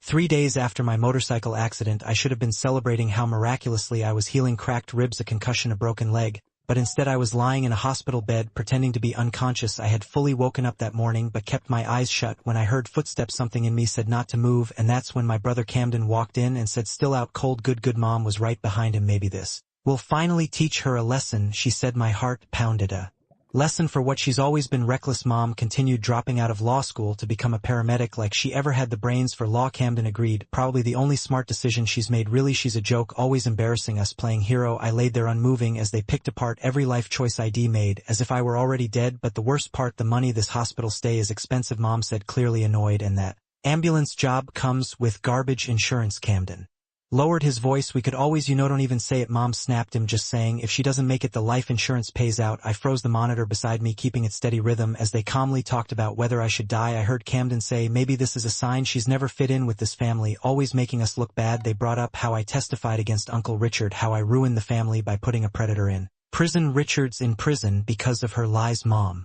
3 days after my motorcycle accident, I should have been celebrating how miraculously I was healing cracked ribs, a concussion, a broken leg, but instead I was lying in a hospital bed pretending to be unconscious. I had fully woken up that morning but kept my eyes shut when I heard footsteps. Something in me said not to move, and that's when my brother Camden walked in and said, still out cold, good. Mom was right behind him. Maybe this will finally teach her a lesson, she said. My heart pounded. A lesson for what? She's always been reckless. Mom continued, dropping out of law school to become a paramedic, like she ever had the brains for law. Camden agreed, probably the only smart decision she's made. Really, she's a joke, always embarrassing us, playing hero. I laid there unmoving as they picked apart every life choice I'd made, as if I were already dead. But the worst part, the money. This hospital stay is expensive, Mom said, clearly annoyed, and that ambulance job comes with garbage insurance. Camden lowered his voice. We could always, don't even say it, Mom snapped him. Just saying, if she doesn't make it, the life insurance pays out. I froze, the monitor beside me keeping its steady rhythm as they calmly talked about whether I should die. I heard Camden say, maybe this is a sign. She's never fit in with this family, always making us look bad. They brought up how I testified against Uncle Richard, how I ruined the family by putting a predator in prison. Richard's in prison because of her lies, Mom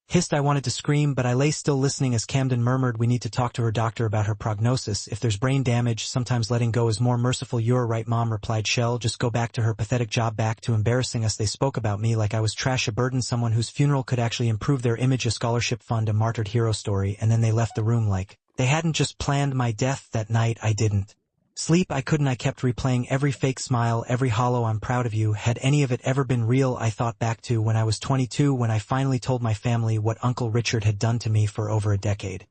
hissed. I wanted to scream, but I lay still listening as Camden murmured, we need to talk to her doctor about her prognosis. If there's brain damage, sometimes letting go is more merciful. You're right, Mom replied. Shell just go back to her pathetic job, back to embarrassing us. They spoke about me like I was trash, a burden, someone whose funeral could actually improve their image, a scholarship fund, a martyred hero story, and then they left the room like they hadn't just planned my death. That night I didn't sleep. I couldn't. I kept replaying every fake smile, every hollow I'm proud of you. Had any of it ever been real? I thought back to when I was 22, when I finally told my family what Uncle Richard had done to me for over a decade.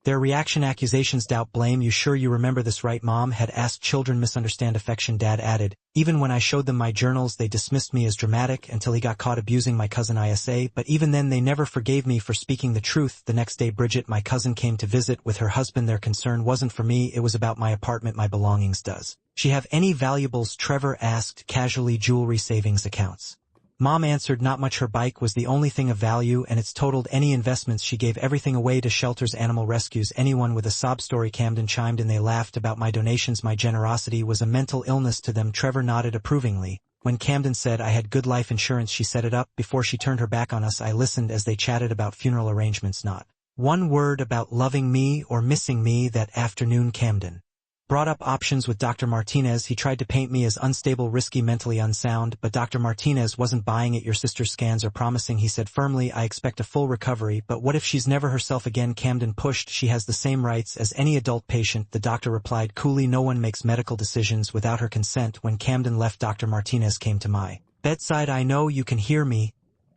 Their reaction, accusations, doubt, blame. You sure you remember this, right? Mom had asked. Children misunderstand affection, Dad added. Even when I showed them my journals, they dismissed me as dramatic until he got caught abusing my cousin Isa, but even then they never forgave me for speaking the truth. The next day, Bridget, my cousin, came to visit with her husband. Their concern wasn't for me, it was about my apartment, my belongings. Does she have any valuables? Trevor asked casually. Jewelry, savings accounts. Mom answered, not much. Her bike was the only thing of value, and it's totaled any investments. She gave everything away to shelters, animal rescues, anyone with a sob story. Camden chimed in. They laughed about my donations. My generosity was a mental illness to them. Trevor nodded approvingly. When Camden said I had good life insurance, she set it up before she turned her back on us. I listened as they chatted about funeral arrangements. Not one word about loving me or missing me. That afternoon, Camden brought up options with Dr. Martinez. He tried to paint me as unstable, risky, mentally unsound, but Dr. Martinez wasn't buying it. Your sister's scans are promising, he said firmly. I expect a full recovery, but what if she's never herself again? Camden pushed. She has the same rights as any adult patient, the doctor replied coolly. No one makes medical decisions without her consent. When Camden left, Dr. Martinez came to my bedside. I know you can hear me,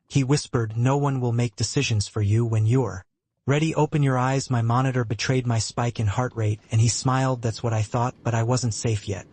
he whispered. No one will make decisions for you when you're ready. Open your eyes. My monitor betrayed my spike in heart rate, and he smiled. That's what I thought, but I wasn't safe yet.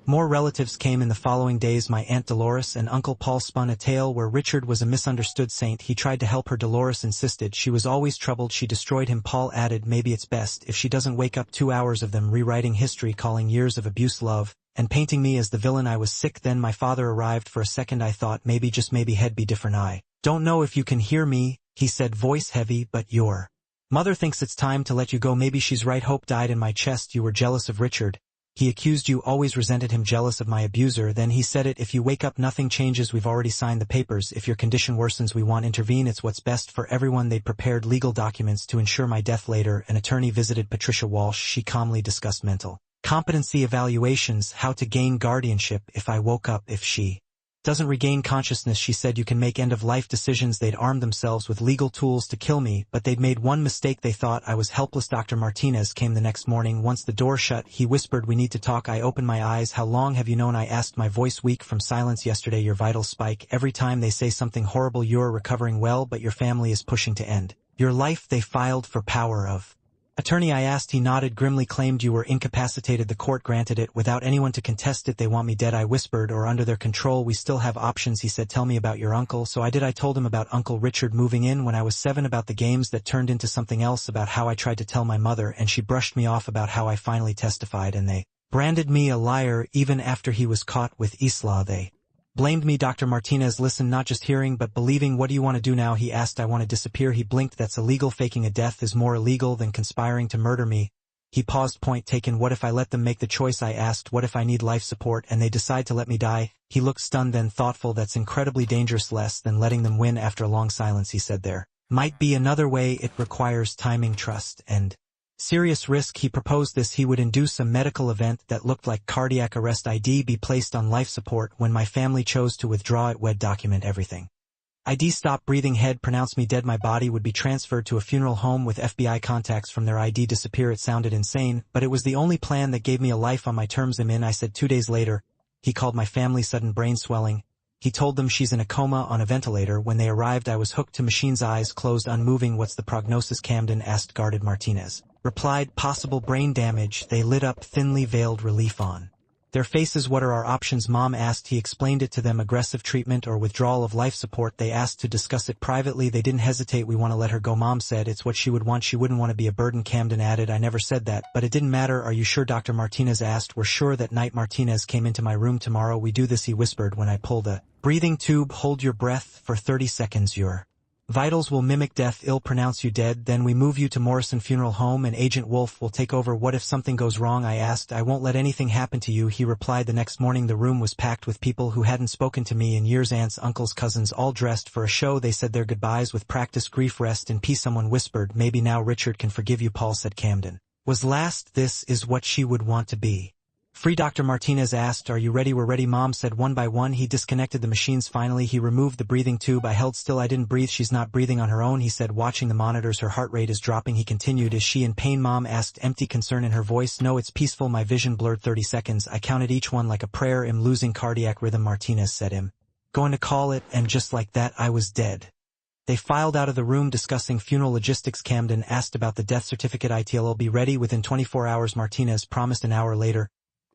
More relatives came in the following days. My Aunt Dolores and Uncle Paul spun a tale where Richard was a misunderstood saint. He tried to help her. Dolores insisted she was always troubled. She destroyed him. Paul added, maybe it's best if she doesn't wake up. 2 hours of them rewriting history, calling years of abuse love, and painting me as the villain. I was sick then. My father arrived. For a second I thought maybe, just maybe, he'd be different. I don't know if you can hear me, he said, voice heavy, but your mother thinks it's time to let you go. Maybe she's right. Hope died in my chest. You were jealous of Richard. He accused you, always resented him, jealous of my abuser. Then he said it, if you wake up nothing changes. We've already signed the papers. If your condition worsens we won't intervene. It's what's best for everyone. They prepared legal documents to ensure my death. Later, an attorney visited Patricia Walsh. She calmly discussed mental competency evaluations, how to gain guardianship if I woke up. If she doesn't regain consciousness, she said, you can make end-of-life decisions. They'd armed themselves with legal tools to kill me, but they'd made one mistake. They thought I was helpless. Dr. Martinez came the next morning. Once the door shut, he whispered, we need to talk. I opened my eyes. How long have you known? I asked, my voice weak from silence. Yesterday. Your vitals spike every time they say something horrible. You're recovering well, but your family is pushing to end your life. They filed for power of attorney. I asked. He nodded grimly. Claimed you were incapacitated. The court granted it without anyone to contest it. They want me dead. I whispered, or under their control. We still have options. He said, tell me about your uncle. So I did. I told him about Uncle Richard moving in when I was 7, about the games that turned into something else, about how I tried to tell my mother and she brushed me off, about how I finally testified and they branded me a liar. Even after he was caught with Isla, they blamed me. Dr. Martinez listened, not just hearing but believing. What do you want to do now? He asked. I want to disappear. He blinked. That's illegal. Faking a death is more illegal than conspiring to murder me. He paused. Point taken. What if I let them make the choice? I asked. What if I need life support and they decide to let me die? He looked stunned, then thoughtful. That's incredibly dangerous, less than letting them win. After a long silence he said, there might be another way. It requires timing, trust, and Serious risk. He proposed this. He would induce a medical event that looked like cardiac arrest. ID be placed on life support when my family chose to withdraw it. Would document everything. ID stop breathing. Head pronounce me dead. My body would be transferred to a funeral home with FBI contacts from their. ID disappear. It sounded insane, but it was the only plan that gave me a life on my terms. I'm in. I said 2 days later. He called my family. Sudden brain swelling. He told them she's in a coma on a ventilator. When they arrived I was hooked to machines, eyes closed, unmoving. What's the prognosis? Camden asked. Guarded. Martinez replied, possible brain damage. They lit up, thinly veiled relief on their faces. What are our options? Mom asked. He explained it to them. Aggressive treatment or withdrawal of life support. They asked to discuss it privately. They didn't hesitate. We want to let her go. Mom said it's what she would want. She wouldn't want to be a burden. Camden added, I never said that, but it didn't matter. Are you sure? Dr. Martinez asked. We're sure. That night Martinez came into my room. Tomorrow we do this, he whispered when I pull the breathing tube. Hold your breath for 30 seconds. Your vitals will mimic death. Ill pronounce you dead. Then we move you to Morrison Funeral Home and Agent Wolf will take over. What if something goes wrong? I asked. I won't let anything happen to you, he replied. The next morning the room was packed with people who hadn't spoken to me in years. Aunts, uncles, cousins, all dressed for a show. They said their goodbyes with practice. Grief, rest in peace. Someone whispered, maybe now Richard can forgive you. Paul said Camden was last. This is what she would want to be free. Dr. Martinez asked, are you ready? We're ready. Mom said. One by one he disconnected the machines. Finally he removed the breathing tube. I held still. I didn't breathe. She's not breathing on her own, he said, watching the monitors. Her heart rate is dropping. He continued, is she in pain? Mom asked, empty concern in her voice. No, it's peaceful. My vision blurred. 30 seconds. I counted each one like a prayer. I'm losing cardiac rhythm. Martinez said, I'm going to call it, and just like that I was dead. They filed out of the room discussing funeral logistics. Camden asked about the death certificate. I'll be ready within 24 hours. Martinez promised. An hour later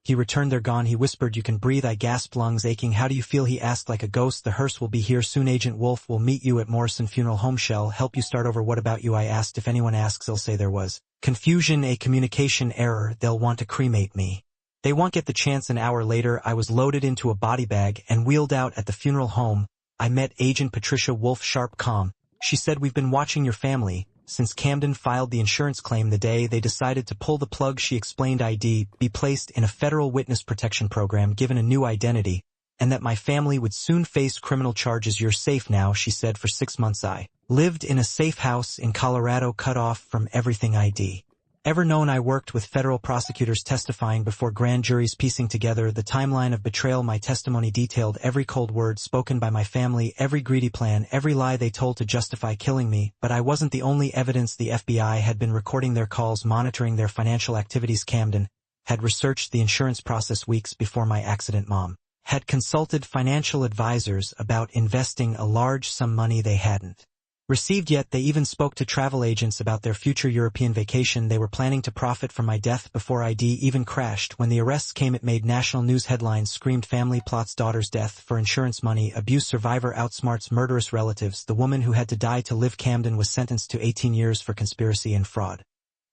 he returned. They're gone. He whispered, you can breathe. I gasped, lungs aching. How do you feel? He asked. Like a ghost. The hearse will be here soon. Agent Wolf will meet you at Morrison Funeral Home. Shall help you start over. What about you? I asked. If anyone asks they'll say there was confusion, a communication error. They'll want to cremate me. They won't get the chance. An hour later I was loaded into a body bag and wheeled out at the funeral home. I met Agent Patricia Wolf, sharp, calm. She said, we've been watching your family since Camden filed the insurance claim the day they decided to pull the plug. She explained, ID be placed in a federal witness protection program, given a new identity, and that my family would soon face criminal charges. You're safe now, she said. For 6 months I lived in a safe house in Colorado, cut off from everything ID ever known. I worked with federal prosecutors testifying before grand juries, piecing together the timeline of betrayal. My testimony detailed every cold word spoken by my family, every greedy plan, every lie they told to justify killing me. But I wasn't the only evidence. The FBI had been recording their calls, monitoring their financial activities. Camden had researched the insurance process weeks before my accident. Mom had consulted financial advisors about investing a large sum money they hadn't received yet. They even spoke to travel agents about their future European vacation. They were planning to profit from my death before ID even crashed. When the arrests came, it made national news headlines. Screamed, family plots daughter's death for insurance money. Abuse survivor outsmarts murderous relatives. The woman who had to die to live. Camden was sentenced to 18 years for conspiracy and fraud.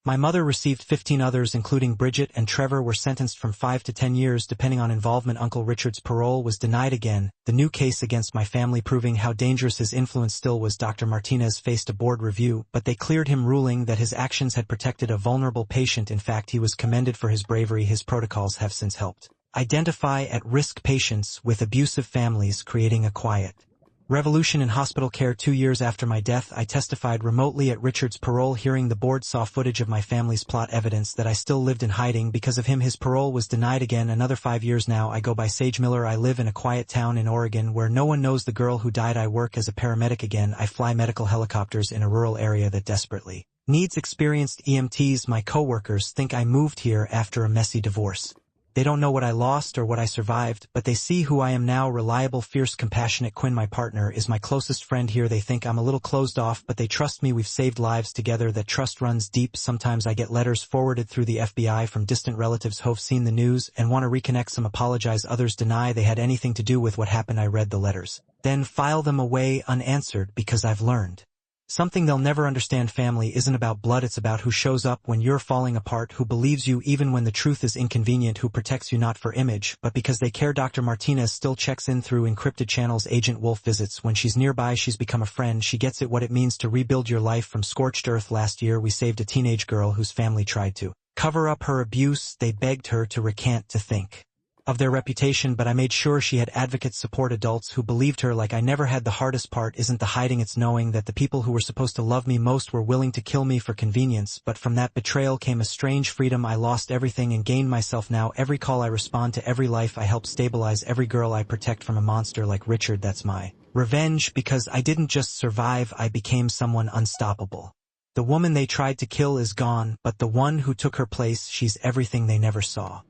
My mother received 15. Others, including Bridget and Trevor, were sentenced from 5 to 10 years depending on involvement. Uncle Richard's parole was denied again, the new case against my family proving how dangerous his influence still was. Dr. Martinez faced a board review, but they cleared him, ruling that his actions had protected a vulnerable patient. In fact, he was commended for his bravery. His protocols have since helped identify at-risk patients with abusive families, creating a quiet revolution in hospital care. 2 years after my death, I testified remotely at Richard's parole hearing. The board saw footage of my family's plot, evidence that I still lived in hiding. Because of him, his parole was denied again. Another 5 years now. I go by Sage Miller. I live in a quiet town in Oregon where no one knows the girl who died. I work as a paramedic again. I fly medical helicopters in a rural area that desperately needs experienced EMTs. My coworkers think I moved here after a messy divorce. They don't know what I lost or what I survived, but they see who I am now. Reliable, fierce, compassionate. Quinn, my partner, is my closest friend here. They think I'm a little closed off, but they trust me. We've saved lives together. That trust runs deep. Sometimes I get letters forwarded through the FBI from distant relatives who've seen the news and want to reconnect. Some apologize, others deny they had anything to do with what happened. I read the letters, then file them away unanswered because I've learned something they'll never understand. Family isn't about blood, it's about who shows up when you're falling apart, who believes you even when the truth is inconvenient, who protects you not for image, but because they care. Dr. Martinez still checks in through encrypted channels. Agent Wolf visits when she's nearby. She's become a friend. She gets it, what it means to rebuild your life from scorched earth. Last year we saved a teenage girl whose family tried to cover up her abuse. They begged her to recant, to think of their reputation, but I made sure she had advocates, support adults who believed her like I never had. The hardest part isn't the hiding, it's knowing that the people who were supposed to love me most were willing to kill me for convenience. But from that betrayal came a strange freedom. I lost everything and gained myself. Now every call I respond to, every life I help stabilize, every girl I protect from a monster like Richard. That's my revenge, because I didn't just survive, I became someone unstoppable. The woman they tried to kill is gone, but the one who took her place, she's everything they never saw.